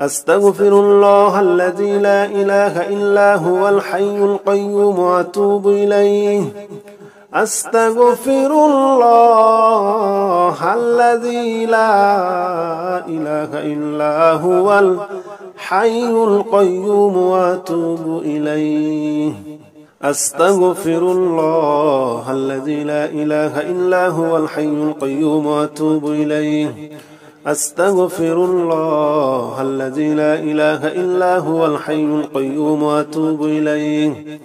أستغفر الله الذي لا إله إلا هو الحي القيوم وأتوب إليه أستغفر الله الذي لا إله إلا هو الحي القيوم وأتوب إليه أستغفر الله الذي لا إله إلا هو الحي القيوم وأتوب إليه أستغفر الله الذي لا إله إلا هو الحي القيوم وأتوب إليه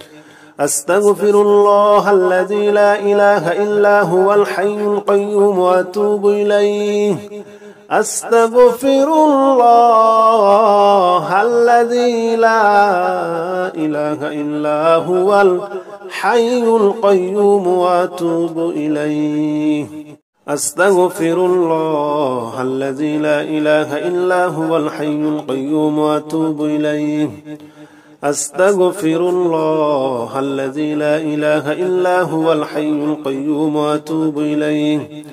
أستغفر الله الذي لا إله إلا هو الحي القيوم وأتوب إليه أستغفر الله الذي لا إله إلا هو الحي القيوم وأتوب إليه أستغفر الله الذي لا إله إلا هو الحي القيوم وأتوب إليه أستغفر الله الذي لا إله إلا هو الحي القيوم وأتوب إليه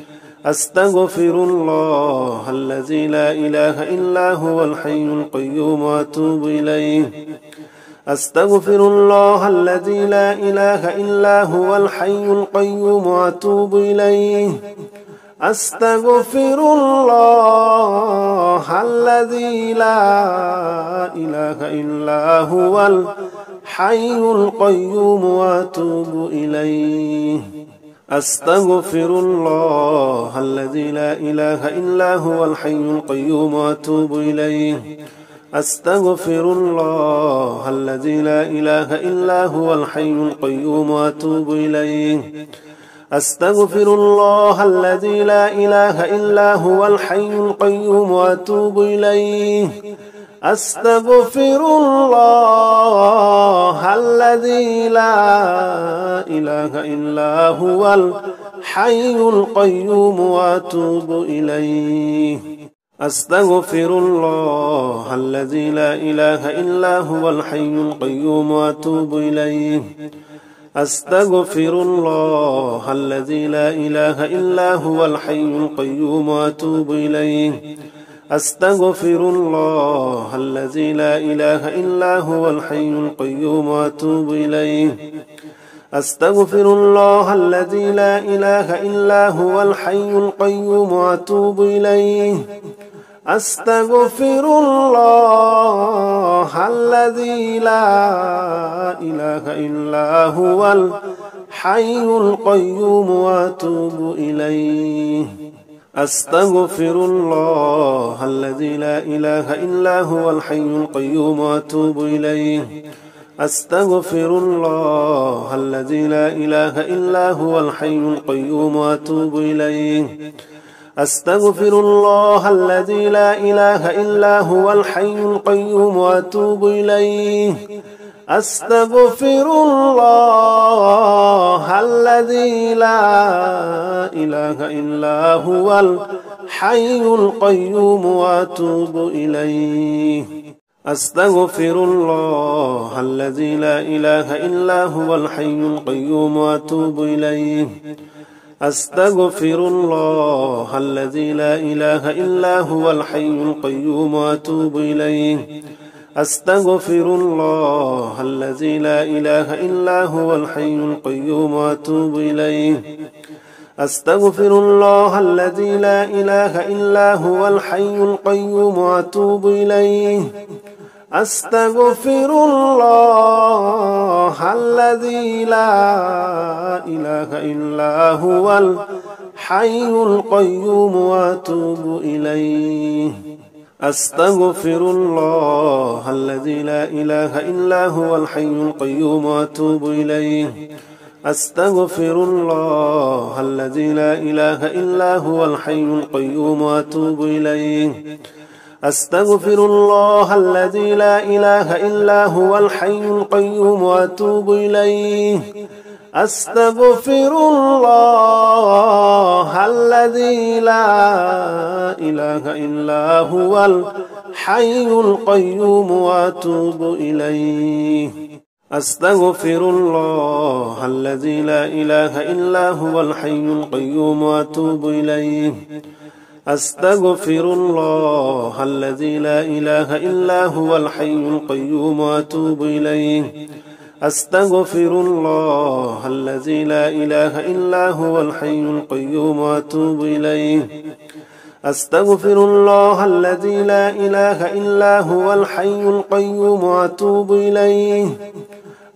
أستغفر الله الذي لا إله إلا هو الحي القيوم وأتوب إليه أستغفر الله الذي لا إله إلا هو الحي القيوم وأتوب إليه أستغفر الله الذي لا إله إلا هو الحي القيوم وأتوب إليه أستغفر الله الذي لا إله إلا هو الحي القيوم وأتوب إليه أستغفر الله الذي لا إله إلا هو الحي القيوم وأتوب إليه أستغفر الله الذي لا إله إلا هو الحي القيوم وأتوب إليه أستغفر الله الذي لا إله إلا هو الحي القيوم وأتوب إليه أستغفر الله الذي لا إله إلا هو الحي القيوم وأتوب إليه أستغفر الله الذي لا إله إلا هو الحي القيوم وأتوب إليه أستغفر الله الذي لا إله إلا هو الحي القيوم وأتوب إليه أستغفر الله الذي لا إله إلا هو الحي القيوم وأتوب إليه أستغفر الله الذي لا إله إلا هو الحي القيوم وأتوب إليه أستغفر الله الذي لا إله إلا هو الحي القيوم وأتوب إليه أستغفر الله الذي لا إله إلا هو الحي القيوم وأتوب إليه أستغفر الله الذي لا إله إلا هو الحي القيوم وأتوب إليه أستغفر الله الذي لا إله إلا هو الحي القيوم وأتوب إليه أستغفر الله الذي لا إله إلا هو الحي القيوم وأتوب إليه أستغفر الله الذي لا إله إلا هو الحي القيوم وأتوب إليه أستغفر الله الذي لا إله إلا هو الحي القيوم وأتوب إليه أستغفر الله الذي لا إله إلا هو الحي القيوم وأتوب إليه أستغفر الله الذي لا إله إلا هو الحي القيوم وأتوب إليه أستغفر الله الذي لا إله إلا هو الحي القيوم وأتوب إليه أستغفر الله الذي لا إله إلا هو الحي القيوم وأتوب إليه أستغفر الله الذي لا إله إلا هو الحي القيوم وأتوب إليه أستغفر الله الذي لا إله إلا هو الحي القيوم وأتوب إليه أستغفر الله الذي لا إله إلا هو الحي القيوم وأتوب إليه أستغفر الله الذي لا إله إلا هو الحي القيوم وأتوب إليه أستغفر الله الذي لا إله إلا هو الحي القيوم وأتوب إليه أستغفر الله الذي لا إله إلا هو الحي القيوم وأتوب إليه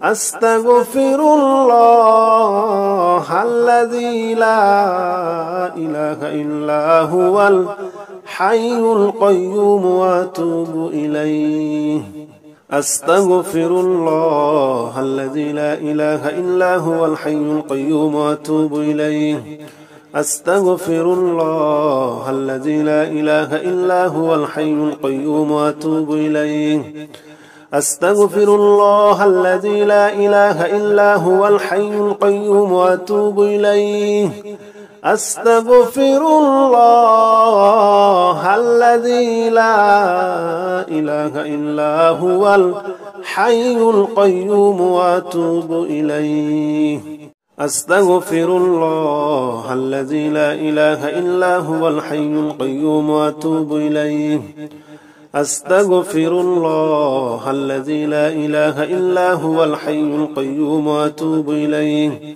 أستغفر الله الذي لا إله إلا هو الحي القيوم وأتوب إليه أستغفر الله الذي لا إله إلا هو الحي القيوم وأتوب إليه أستغفر الله الذي لا إله إلا هو الحي القيوم وأتوب إليه أستغفر الله الذي لا إله إلا هو الحي القيوم وأتوب إليه أستغفر الله الذي لا إله إلا هو الحي القيوم وأتوب إليه أستغفر الله الذي لا إله إلا هو الحي القيوم وأتوب إليه أستغفر الله الذي لا إله إلا هو الحي القيوم وأتوب إليه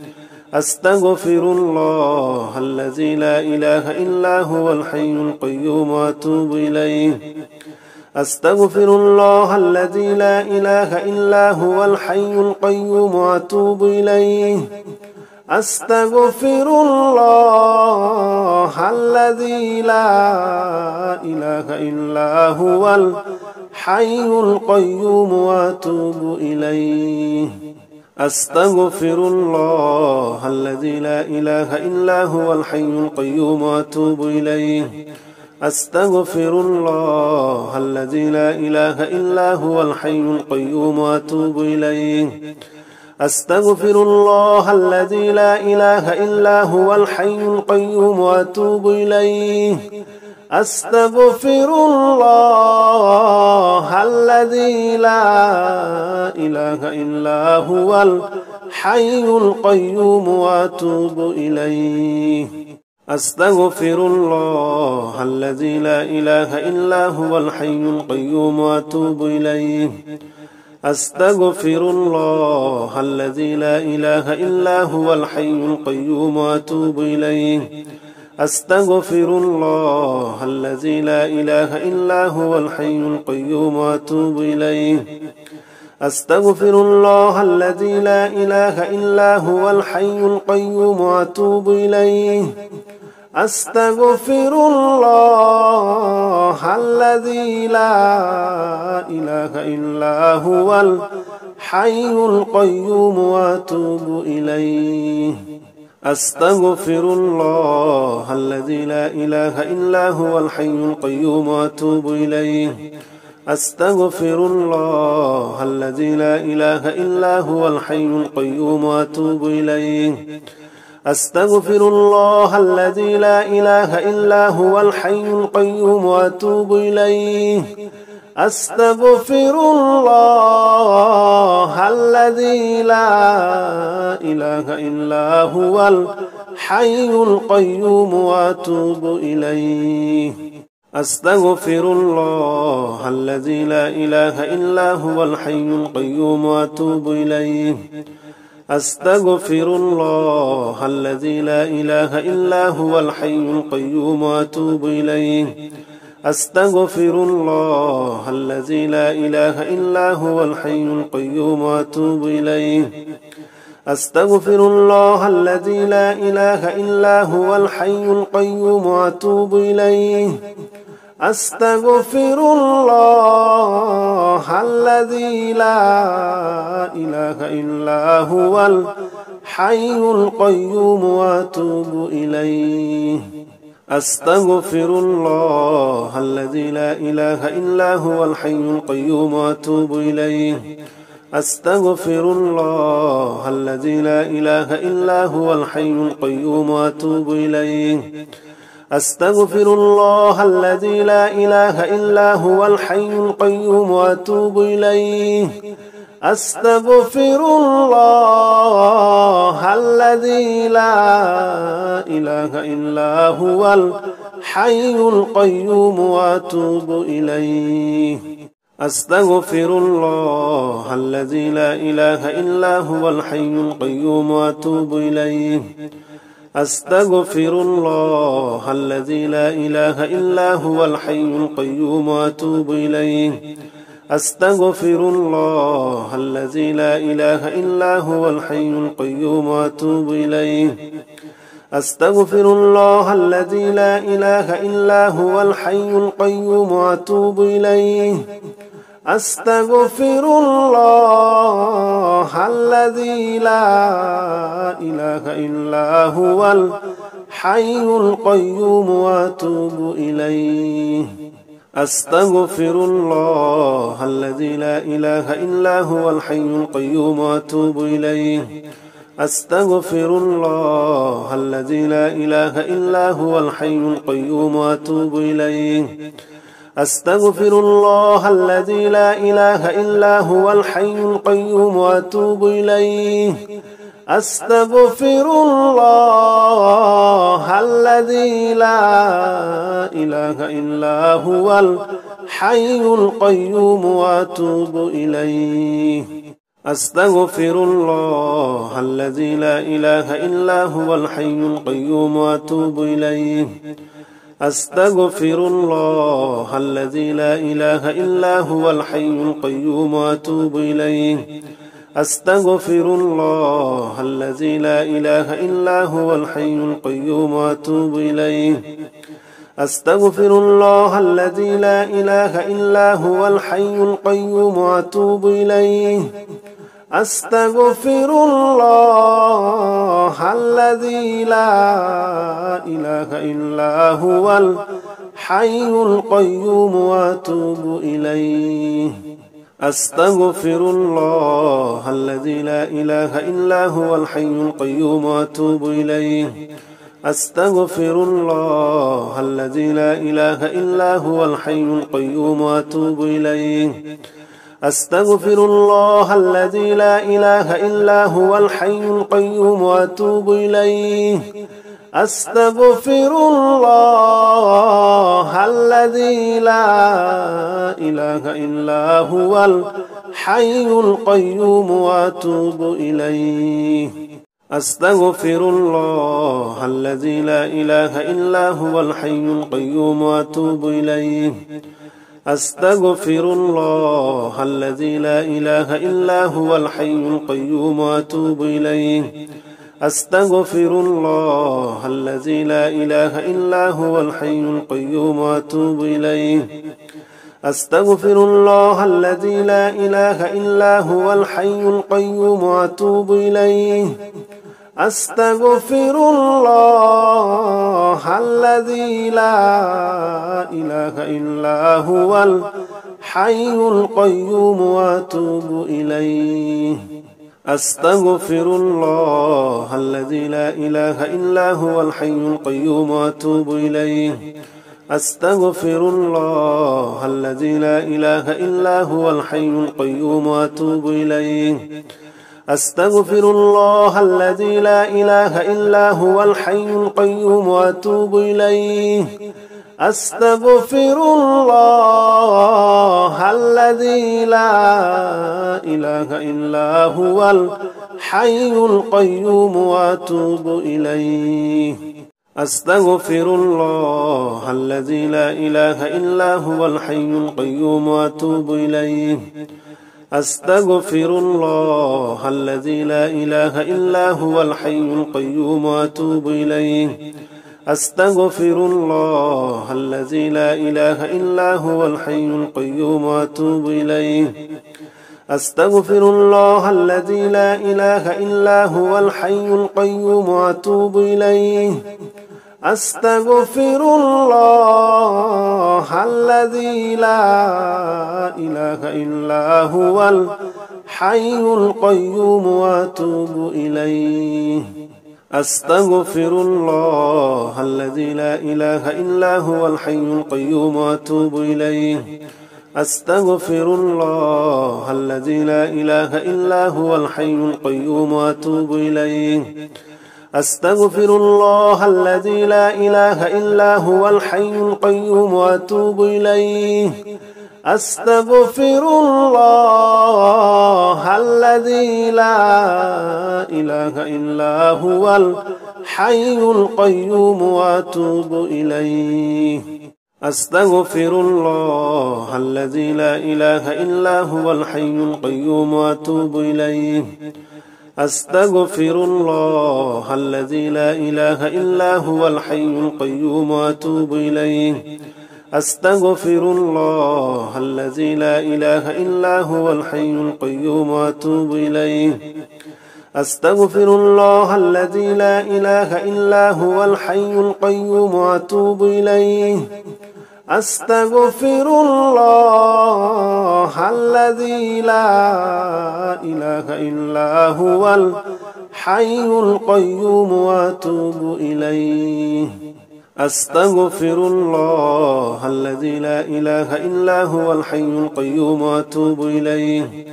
أستغفر الله الذي لا إله إلا هو الحي القيوم وأتوب إليه أستغفر الله الذي لا إله إلا هو الحي القيوم وأتوب إليه أستغفر الله الذي لا إله إلا هو الحي القيوم وأتوب إليه أستغفر الله الذي لا إله إلا هو الحي القيوم وأتوب إليه أستغفر الله الذي لا إله إلا هو الحي القيوم وأتوب إليه أستغفر الله الذي لا إله إلا هو الحي القيوم وأتوب إليه أستغفر الله الذي لا إله إلا هو الحي القيوم وأتوب إليه أستغفر الله الذي لا إله إلا هو الحي القيوم وأتوب إليه أستغفر الله الذي لا إله إلا هو الحي القيوم وأتوب إليه أستغفر الله الذي لا إله إلا هو الحي القيوم وأتوب إليه أستغفر الله الذي لا إله إلا هو الحي القيوم وأتوب إليه أستغفر الله الذي لا إله إلا هو الحي القيوم وأتوب إليه أستغفر الله الذي لا إله إلا هو الحي القيوم وأتوب إليه أستغفر الله الذي لا إله إلا هو الحي القيوم وأتوب إليه أستغفر الله الذي لا إله إلا هو الحي القيوم وأتوب إليه أستغفر الله الذي لا إله إلا هو الحي القيوم وأتوب إليه أستغفر الله الذي لا إله إلا هو الحي القيوم وأتوب إليه أستغفر الله الذي لا إله إلا هو الحي القيوم وأتوب إليه أستغفر الله الذي لا إله إلا هو الحي القيوم وأتوب إليه أستغفر الله الذي لا إله إلا هو الحي القيوم وأتوب إليه أستغفر الله الذي لا إله إلا هو الحي القيوم وأتوب إليه أستغفر الله الذي لا إله إلا هو الحي القيوم وأتوب إليه أستغفر الله الذي لا إله إلا هو الحي القيوم وأتوب إليه أستغفر الله الذي لا إله إلا هو الحي القيوم وأتوب إليه أستغفر الله الذي لا إله إلا هو الحي القيوم وأتوب إليه. أستغفر الله الذي لا إله إلا هو الحي القيوم وأتوب إليه. أستغفر الله الذي لا إله إلا هو الحي القيوم وأتوب إليه. أستغفر الله الذي لا إله إلا هو الحي القيوم وأتوب إليه. أستغفر الله الذي لا إله إلا هو الحي القيوم وأتوب إليه. أستغفر الله الذي لا إله إلا هو الحي القيوم وأتوب إليه. أستغفر الله الذي لا إله إلا هو الحي القيوم وأتوب إليه. أستغفر الله الذي لا إله إلا هو الحي القيوم وأتوب إليه. أستغفر الله الذي لا إله إلا هو الحي القيوم وأتوب إليه. أستغفر الله الذي لا إله إلا هو الحي القيوم وأتوب إليه. أستغفر الله الذي لا إله إلا هو الحي القيوم وأتوب إليه. أستغفر الله الذي لا إله إلا هو الحي القيوم وأتوب إليه. أستغفر الله الذي لا إله إلا هو الحي القيوم وأتوب إليه. أستغفر الله الذي لا إله إلا هو الحي القيوم وأتوب إليه. أستغفر الله الذي لا إله إلا هو الحي القيوم وأتوب إليه. أستغفر الله الذي لا إله إلا هو الحي القيوم وأتوب إليه. أستغفر الله الذي لا إله إلا هو الحي القيوم وأتوب إليه. أستغفر الله الذي لا إله إلا هو الحي القيوم وأتوب إليه. أستغفر الله الذي لا إله إلا هو الحي القيوم وأتوب إليه. أستغفر الله الذي لا إله إلا هو الحي القيوم وأتوب إليه. أستغفر الله الذي لا إله إلا هو الحي القيوم وأتوب إليه. أستغفر الله الذي لا إله إلا هو الحي القيوم وأتوب إليه. أستغفر الله الذي لا إله إلا هو الحي القيوم وأتوب إليه. أستغفر الله الذي لا إله إلا هو الحي القيوم وأتوب إليه. أستغفر الله الذي لا إله إلا هو الحي القيوم وأتوب إليه. أستغفر الله الذي لا إله إلا هو الحي القيوم وأتوب إليه. أستغفر الله الذي لا إله إلا هو الحي القيوم وأتوب إليه. أستغفر الله الذي لا إله إلا هو الحي القيوم وأتوب إليه. أستغفر الله الذي لا إله إلا هو الحي القيوم وأتوب إليه. أستغفر الله الذي لا إله إلا هو الحي القيوم وأتوب إليه. أستغفر الله الذي لا إله إلا هو الحي القيوم وأتوب إليه. أستغفر الله الذي لا إله إلا هو الحي القيوم وأتوب إليه. أستغفر الله الذي لا إله إلا هو الحي القيوم وأتوب إليه. أستغفر الله الذي لا إله إلا هو الحي القيوم وأتوب إليه. أستغفر الله الذي لا إله إلا هو الحي القيوم وأتوب إليه. أستغفر الله الذي لا إله إلا هو الحي القيوم وأتوب إليه أستغفر الله الذي لا إله إلا هو الحي القيوم وأتوب إليه أستغفر الله الذي لا إله إلا هو الحي القيوم وأتوب إليه أستغفر الله الذي لا إله إلا هو الحي القيوم وأتوب إليه أستغفر الله الذي لا إله إلا هو الحي القيوم وأتوب إليه أستغفر الله الذي لا إله إلا هو الحي القيوم وأتوب إليه أستغفر الله الذي لا إله إلا هو الحي القيوم وأتوب إليه أستغفر الله الذي لا إله إلا هو الحي القيوم وأتوب إليه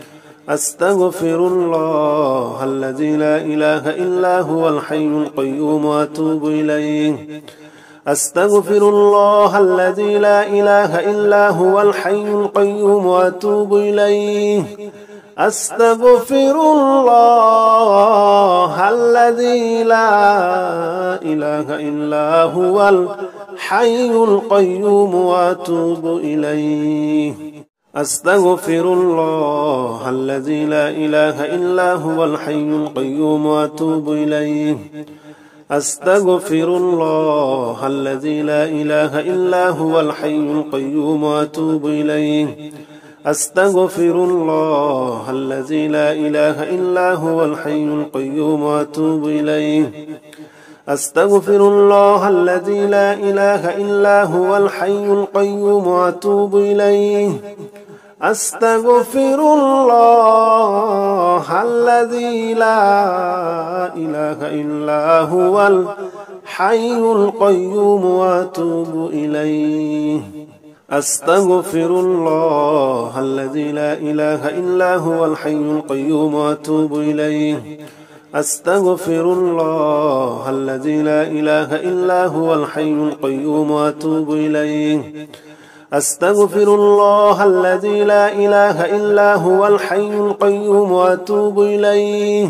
أستغفر الله الذي لا إله إلا هو الحي القيوم وأتوب إليه أستغفر الله الذي لا إله إلا هو الحي القيوم وأتوب إليه أستغفر الله الذي لا إله إلا هو الحي القيوم وأتوب إليه أستغفر الله الذي لا إله إلا هو الحي القيوم وأتوب إليه أستغفر الله الذي لا إله إلا هو الحي القيوم وأتوب إليه أستغفر الله الذي لا إله إلا هو الحي القيوم وأتوب إليه أستغفر الله الذي لا إله إلا هو الحي القيوم وأتوب إليه أستغفر الله الذي لا إله إلا هو الحي القيوم وأتوب إليه أستغفر الله الذي لا إله إلا هو الحي القيوم وأتوب إليه أستغفر الله الذي لا إله إلا هو الحي القيوم وأتوب إليه أستغفر الله الذي لا إله إلا هو الحي القيوم وأتوب إليه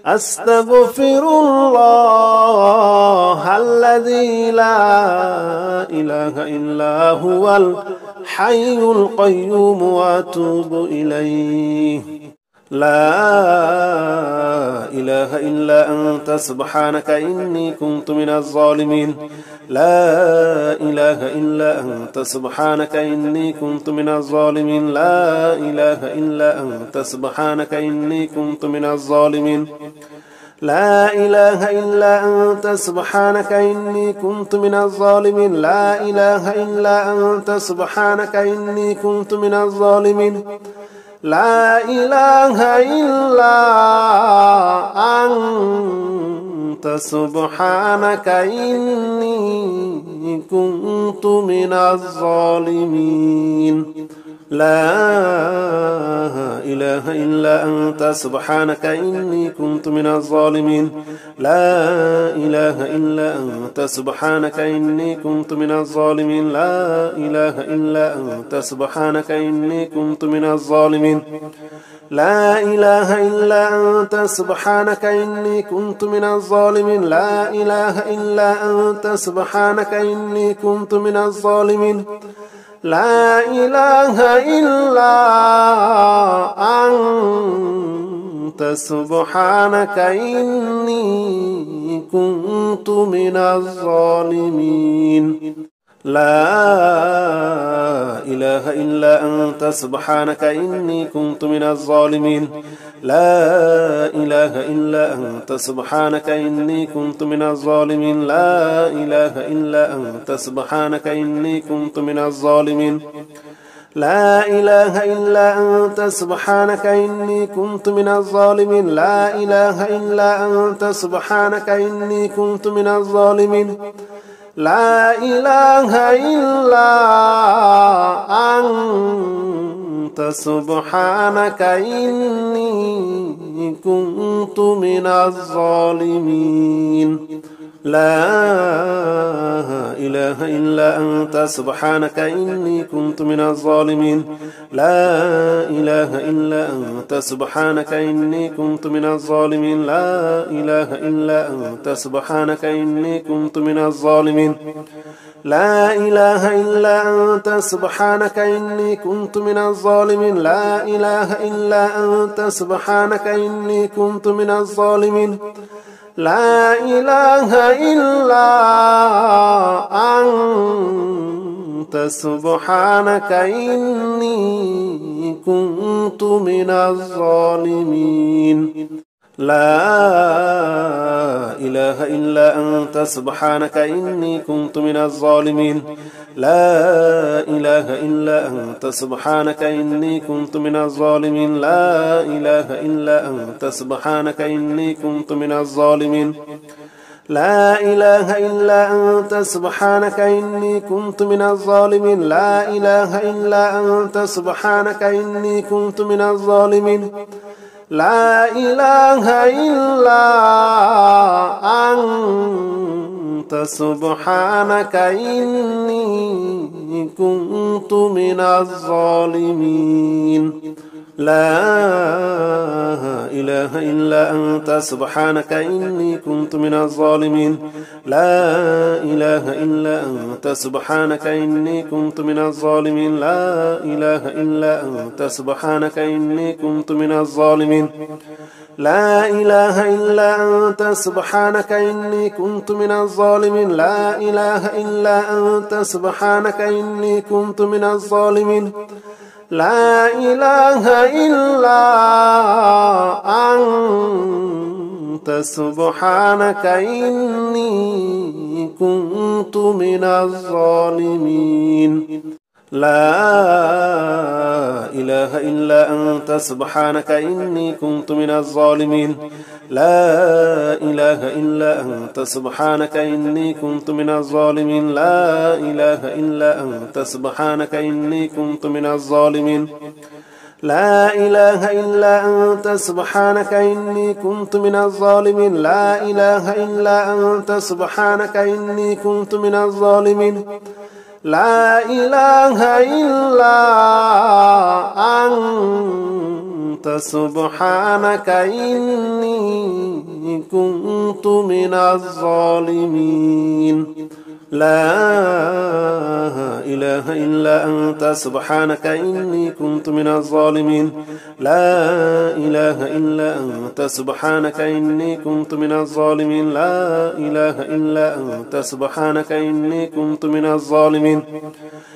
أستغفر الله الذي لا إله إلا هو الحي القيوم وأتوب إليه لا إله إلا أنت سبحانك إني كنت من الظالمين لا إله إلا أنت سبحانك إني كنت من الظالمين لا إله إلا أنت سبحانك إني كنت من الظالمين لا إله إلا أنت سبحانك إني كنت من الظالمين لا إله إلا أنت سبحانك إني كنت من الظالمين لا إله إلا أنت سبحانك إني كنت من الظالمين لا إله إلا أنت سبحانك إني كنت من الظالمين لا إله إلا أنت سبحانك إني كنت من الظالمين لا إله إلا أنت سبحانك إني كنت من الظالمين لا إله إلا أنت سبحانك إني كنت من الظالمين لا إله إلا أنت سبحانك إني كنت من الظالمين لا إله إلا أنت سبحانك إني كنت من الظالمين لا إله إلا أنت سبحانك إني كنت من الظالمين لا إله إلا أنت سبحانك إني كنت من الظالمين لا إله إلا أنت سبحانك إني كنت من الظالمين لا إله إلا أنت سبحانك إني كنت من الظالمين لا إله إلا أنت سبحانك إني كنت من الظالمين لا إله إلا أنت سبحانك إني كنت من الظالمين لا إله إلا أنت سبحانك إني كنت من الظالمين لا إله إلا أنت سبحانك إني كنت من الظالمين لا إله إلا أنت سبحانك إني كنت من الظالمين لا إله إلا أنت سبحانك إني كنت من الظالمين لا إله إلا أنت سبحانك إني كنت من الظالمين لا إله إلا أنت سبحانك إني كنت من الظالمين لا إله إلا أنت سبحانك إني كنت من الظالمين لا إله إلا أنت سبحانك إني كنت من الظالمين لا إله إلا أنت سبحانك إني كنت من الظالمين لا إله إلا أنت سبحانك إني كنت من الظالمين لا إله إلا أنت سبحانك إني كنت من الظالمين لا إله إلا أنت سبحانك إني كنت من الظالمين لا إله إلا أنت سبحانك إني كنت من الظالمين لا إله إلا أنت سبحانك إني كنت من الظالمين لا إله إلا أنت سبحانك إني كنت من الظالمين لا إله إلا أنت سبحانك إني كنت من الظالمين لا إله إلا أنت سبحانك إني كنت من الظالمين لا إله إلا أنت سبحانك إني كنت من الظالمين لا إله إلا أنت سبحانك إني كنت من الظالمين لا إله إلا أنت سبحانك إني كنت من الظالمين لا إله إلا أنت سبحانك إني كنت من الظالمين لا إله إلا أنت سبحانك إني كنت من الظالمين لا إله إلا أنت سبحانك إني كنت من الظالمين لا إله إلا أنت سبحانك إني كنت من الظالمين لا إله إلا أنت سبحانك إني كنت من الظالمين لا إله إلا أنت سبحانك إني كنت من الظالمين لا إله إلا أنت سبحانك إني كنت من الظالمين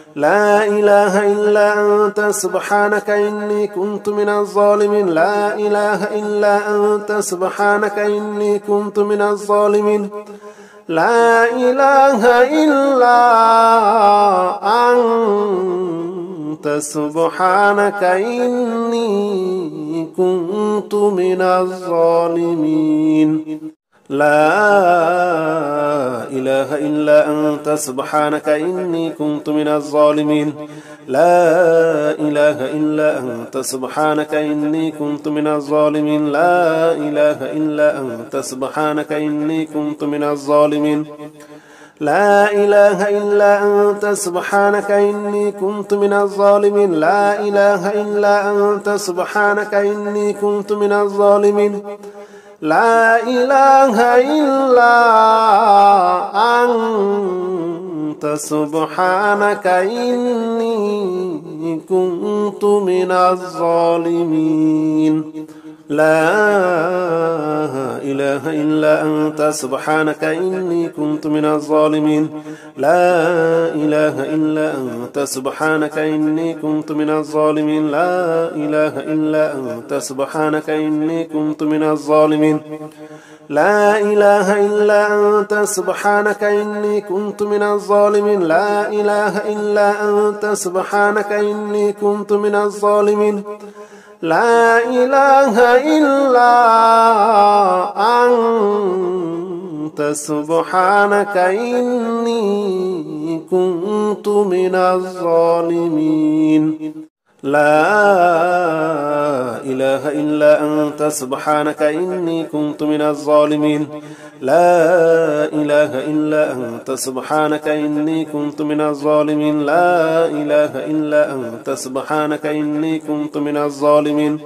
لا إله إلا أنت سبحانك إني كنت من الظالمين لا إله إلا أنت سبحانك إني كنت من الظالمين لا إله إلا أنت سبحانك إني كنت من الظالمين لا إله إلا أنت سبحانك إني كنت من الظالمين لا إله إلا أنت سبحانك إني كنت من الظالمين لا إله إلا أنت سبحانك إني كنت من الظالمين لا إله إلا أنت سبحانك إني كنت من الظالمين لا إله إلا أنت سبحانك إني كنت من الظالمين لا إله إلا أنت سبحانك إني كنت من الظالمين لا إله إلا أنت سبحانك إني كنت من الظالمين لا إله إلا أنت سبحانك إني كنت من الظالمين لا إله إلا أنت سبحانك إني كنت من الظالمين لا إله إلا أنت سبحانك إني كنت من الظالمين لا إله إلا أنت سبحانك إني كنت من الظالمين لا إله إلا أنت سبحانك إني كنت من الظالمين لا إله إلا أنت سبحانك إني كنت من الظالمين لا إله إلا أنت سبحانك إني كنت من الظالمين لا إله إلا أنت سبحانك إني كنت من الظالمين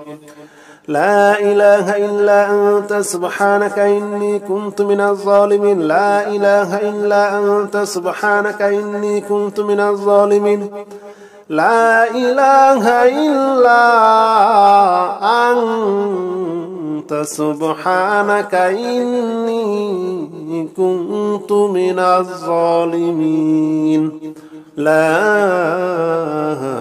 لا إله إلا أنت سبحانك إني كنت من الظالمين لا إله إلا أنت سبحانك إني كنت من الظالمين لا إله إلا أنت سبحانك إني كنت من الظالمين لا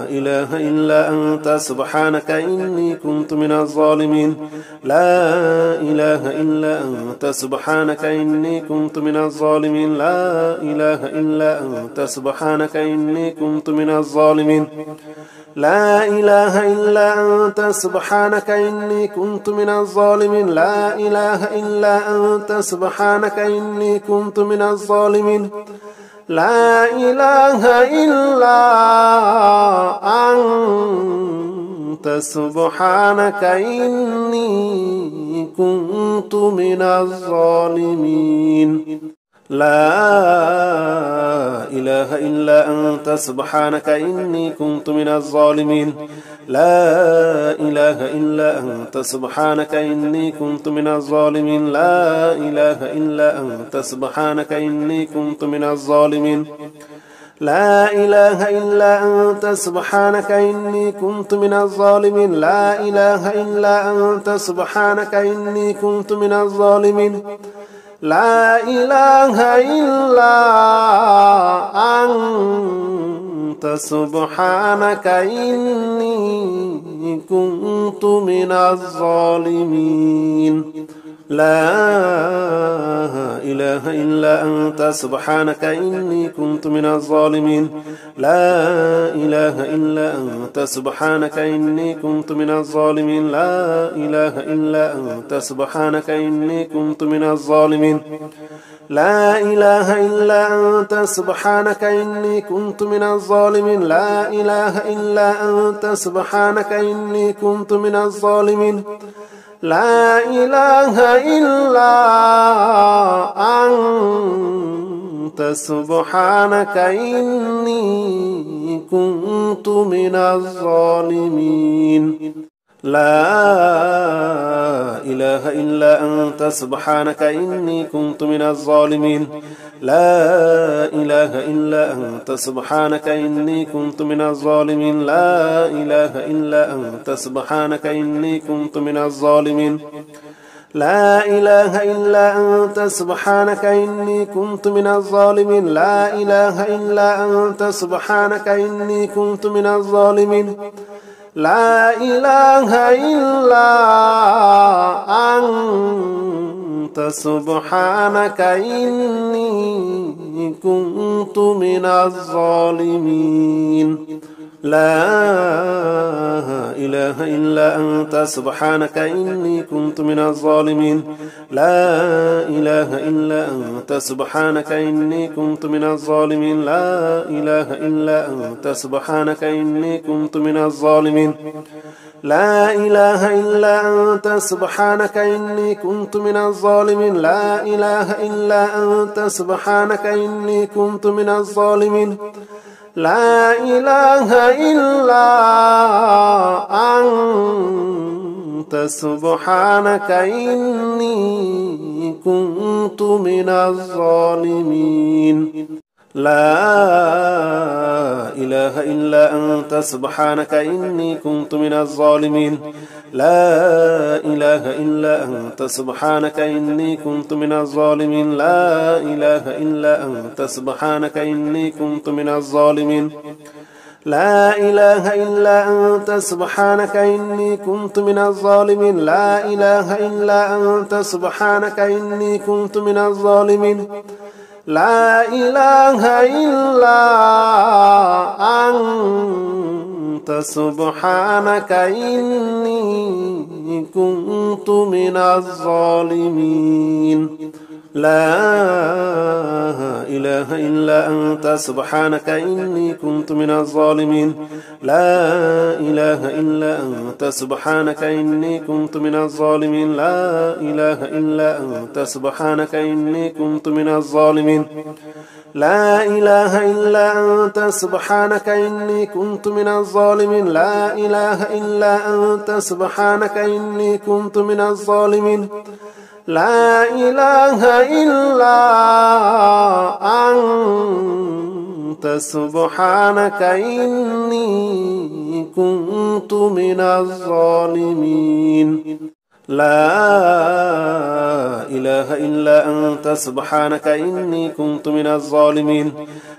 إله إلا أنت سبحانك إني كنت من الظالمين لا إله إلا أنت سبحانك إني كنت من الظالمين لا إله إلا أنت سبحانك إني كنت من الظالمين لا إله إلا أنت سبحانك إني كنت من الظالمين لا إله إلا أنت سبحانك إني كنت من الظالمين لا إله إلا أنت سبحانك إني كنت من الظالمين لا إله إلا أنت سبحانك إني كنت من الظالمين لا إله إلا أنت سبحانك إني كنت من الظالمين لا إله إلا أنت سبحانك إني كنت من الظالمين لا إله إلا أنت سبحانك إني كنت من الظالمين لا إله إلا أنت سبحانك إني كنت من الظالمين لا إله إلا أنت سبحانك إني كنت من الظالمين لا إله إلا أنت سبحانك إني كنت من الظالمين لا إله إلا أنت سبحانك إني كنت من الظالمين لا إله إلا أنت سبحانك إني كنت من الظالمين لا إله إلا أنت سبحانك إني كنت من الظالمين لا إله إلا أنت سبحانك إني كنت من الظالمين لا إله إلا أنت سبحانك إني كنت من الظالمين لا إله إلا أنت سبحانك إني كنت من الظالمين لا إله إلا أنت سبحانك إني كنت من الظالمين لا إله إلا أنت سبحانك إني كنت من الظالمين لا إله إلا أنت سبحانك إني كنت من الظالمين لا إله إلا أنت سبحانك إني كنت من الظالمين لا إله إلا أنت سبحانك إني كنت من الظالمين لا إله إلا أنت سبحانك إني كنت من الظالمين لا إله إلا أنت سبحانك إني كنت من الظالمين لا إله إلا أنت سبحانك إني كنت من الظالمين لا إله إلا أنت سبحانك إني كنت من الظالمين لا إله إلا أنت سبحانك إني كنت من الظالمين لا إله إلا أنت سبحانك إني كنت من الظالمين لا إله إلا أنت سبحانك إني كنت من الظالمين لا إله إلا أنت سبحانك إني كنت من الظالمين لا إله إلا أنت سبحانك إني كنت من الظالمين لا إله إلا أنت سبحانك إني كنت من الظالمين لا إله إلا أنت سبحانك إني كنت من الظالمين لا إله إلا أنت سبحانك إني كنت من الظالمين لا إله إلا أنت سبحانك إني كنت من الظالمين لا إله إلا أنت سبحانك إني كنت من الظالمين لا إله إلا أنت سبحانك إني كنت من الظالمين لا إله إلا أنت سبحانك إني كنت من الظالمين لا إله إلا أنت سبحانك إني كنت من الظالمين لا إله إلا أنت سبحانك إني كنت من الظالمين لا إله إلا أنت سبحانك إني كنت من الظالمين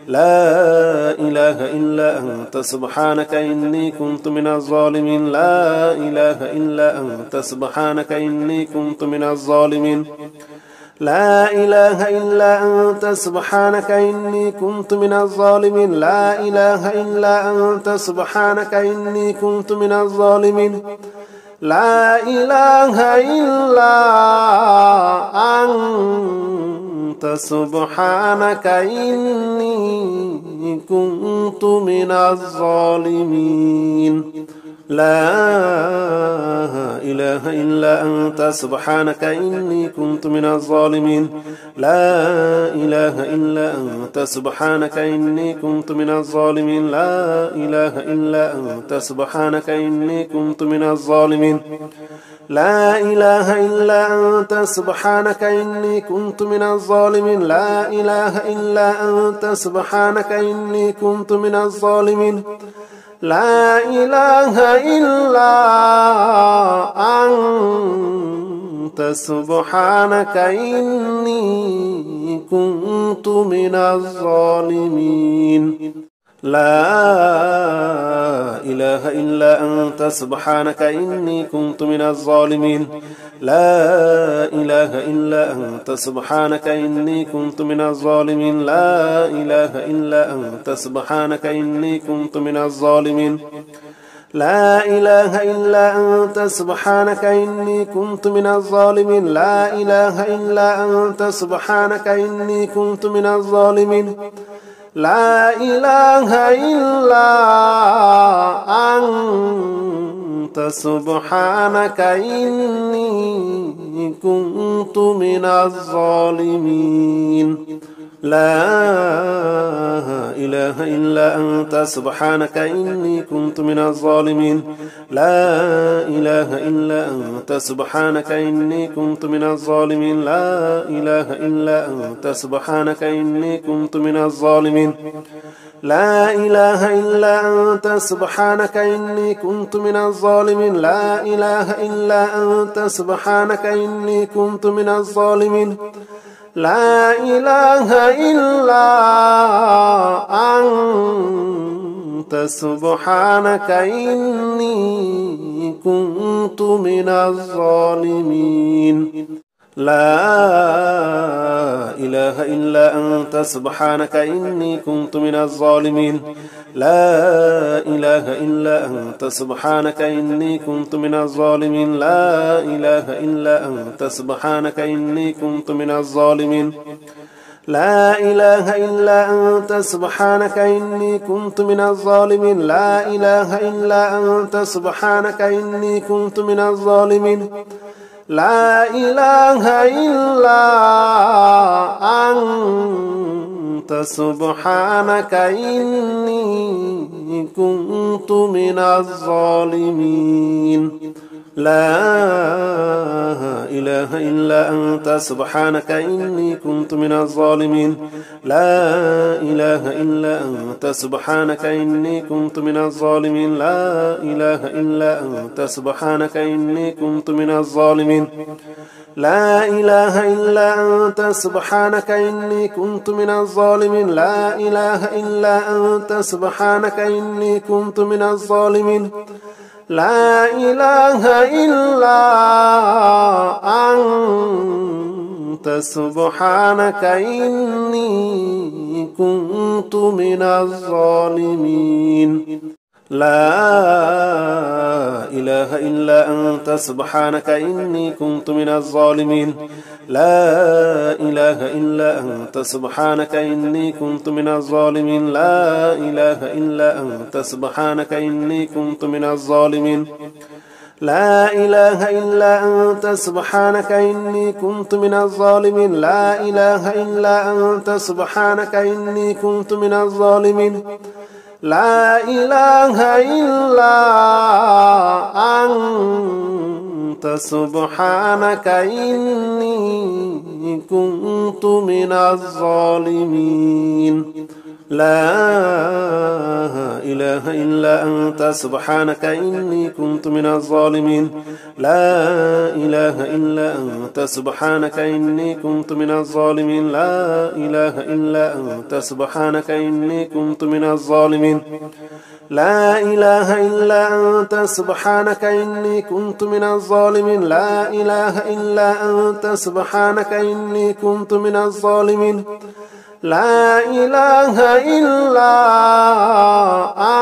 لا إله إلا أنت سبحانك إني كنت من الظالمين لا إله إلا أنت سبحانك إني كنت من الظالمين لا إله إلا أنت سبحانك إني كنت من الظالمين لا إله إلا أنت سبحانك إني كنت من الظالمين لا إله إلا أنت سبحانك إني كنت من الظالمين لا إله إلا أنت سبحانك إني كنت من الظالمين لا إله إلا أنت سبحانك إني كنت من الظالمين لا إله إلا أنت سبحانك إني كنت من الظالمين لا إله إلا أنت سبحانك إني كنت من الظالمين لا إله إلا أنت سبحانك إني كنت من الظالمين لا إله إلا أنت سبحانك إني كنت من الظالمين لا إله إلا أنت سبحانك إني كنت من الظالمين لا إله إلا أنت سبحانك إني كنت من الظالمين لا إله إلا أنت سبحانك إني كنت من الظالمين لا إله إلا أنت سبحانك إني كنت من الظالمين لا إله إلا أنت سبحانك إني كنت من الظالمين لا إله إلا أنت سبحانك إني كنت من الظالمين لا إله إلا أنت سبحانك إني كنت من الظالمين لا إله إلا أنت سبحانك إني كنت من الظالمين لا إله إلا أنت سبحانك إني كنت من الظالمين لا إله إلا أنت سبحانك إني كنت من الظالمين لا إله إلا أنت سبحانك إني كنت من الظالمين لا إله إلا أنت سبحانك إني كنت من الظالمين لا إله إلا أنت سبحانك إني كنت من الظالمين لا إله إلا أنت سبحانك إني كنت من الظالمين لا إله إلا أنت سبحانك إني كنت من الظالمين لا إله إلا أنت سبحانك إني كنت من الظالمين لا إله إلا أنت سبحانك إني كنت من الظالمين لا إله إلا أنت سبحانك إني كنت من الظالمين لا إله إلا أنت سبحانك إني كنت من الظالمين لا إله إلا أنت سبحانك إني كنت من الظالمين لا إله إلا أنت سبحانك إني كنت من الظالمين لا إله إلا أنت سبحانك إني كنت من الظالمين لا إله إلا أنت سبحانك إني كنت من الظالمين لا إله إلا أنت سبحانك إني كنت من الظالمين لا إله إلا أنت سبحانك إني كنت من الظالمين لا إله إلا أنت سبحانك إني كنت من الظالمين لا إله إلا أنت سبحانك إني كنت من الظالمين لا إله إلا أنت سبحانك إني كنت من الظالمين لا إله إلا أنت سبحانك إني كنت من الظالمين لا إله إلا أنت سبحانك إني كنت من الظالمين لا إله إلا أنت سبحانك إني كنت من الظالمين لا إله إلا أنت سبحانك إني كنت من الظالمين لا إله إلا أنت سبحانك إني كنت من الظالمين لا إله إلا أنت سبحانك إني كنت من الظالمين لا إله إلا أنت سبحانك إني كنت من الظالمين لا إله إلا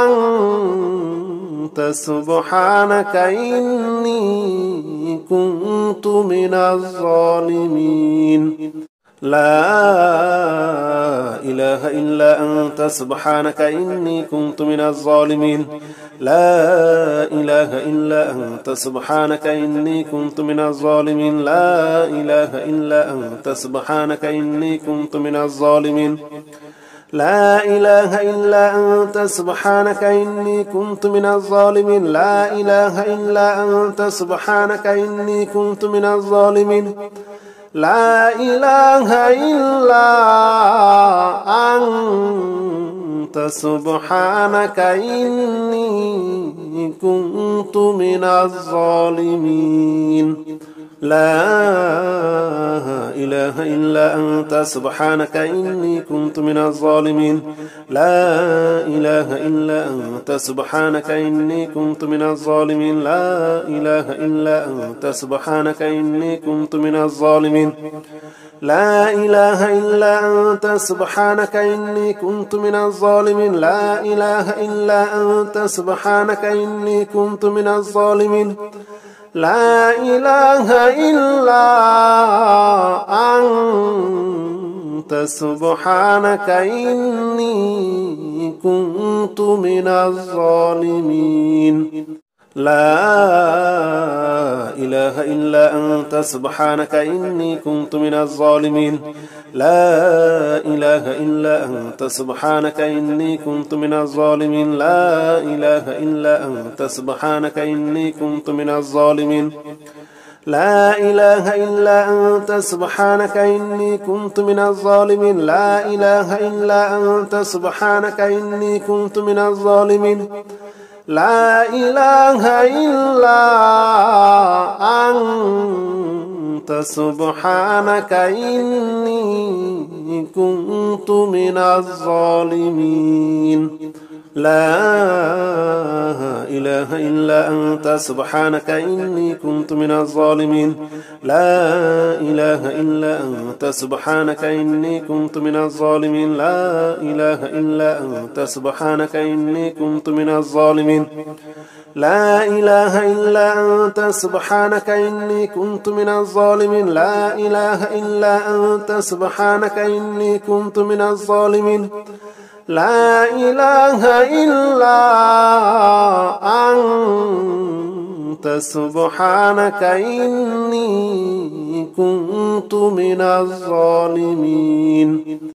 أنت سبحانك إني كنت من الظالمين لا إله إلا أنت سبحانك إني كنت من الظالمين لا إله إلا أنت سبحانك إني كنت من الظالمين لا إله إلا أنت سبحانك إني كنت من الظالمين لا إله إلا أنت سبحانك إني كنت من الظالمين لا إله إلا أنت سبحانك إني كنت من الظالمين لا إله إلا أنت سبحانك إني كنت من الظالمين لا إله إلا أنت سبحانك إني كنت من الظالمين لا إله إلا أنت سبحانك إني كنت من الظالمين لا إله إلا أنت سبحانك إني كنت من الظالمين لا إله إلا أنت سبحانك إني كنت من الظالمين لا إله إلا أنت سبحانك إني كنت من الظالمين لا إله إلا أنت سبحانك إني كنت من الظالمين لا إله إلا أنت سبحانك إني كنت من الظالمين لا إله إلا أنت سبحانك إني كنت من الظالمين لا إله إلا أنت سبحانك إني كنت من الظالمين لا إله إلا أنت سبحانك إني كنت من الظالمين لا إله إلا أنت سبحانك إني كنت من الظالمين لا إله إلا أنت سبحانك إني كنت من الظالمين لا إله إلا أنت سبحانك إني كنت من الظالمين لا إله إلا أنت سبحانك إني كنت من الظالمين لا إله إلا أنت سبحانك إني كنت من الظالمين لا إله إلا أنت سبحانك إني كنت من الظالمين لا إله إلا أنت سبحانك إني كنت من الظالمين لا إله إلا أنت سبحانك إني كنت من الظالمين